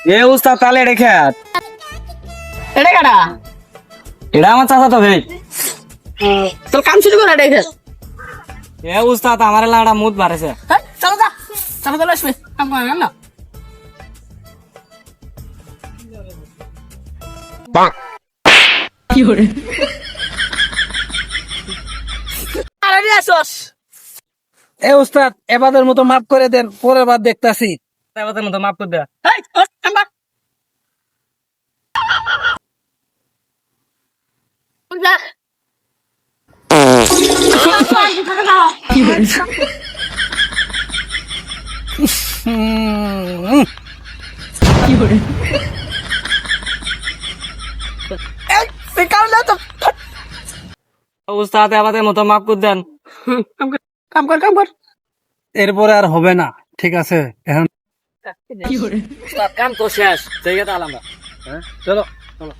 এ উস্তাদ তাহলে এটা খেত এটা কাটা এটা আমার চাচা তো ভাই। তোর কাম শুরু করে এটা এ উস্তাদ আমার লাড়া মুদ বাড়েছে। চলো যা চলো চলে আসবে কাম করে না কি করে আরে আসোস এ উস্তাদ এবারের মতো মাফ করে দেন, পরের বার দেখতাছি। এবার মতো মাফ করে দেয়া। এই কাম্বা যা কি করে হুম, কি করে এই কাম না তো উস্তাদ এবার মতো মাফ করে দেন। কাম কর এরপরে আর হবে না, ঠিক আছে? এখন কি করে উস্তাদ কাম তো শেষ, জায়গাটা আলাম আমরা। হ্যাঁ চলো চলো।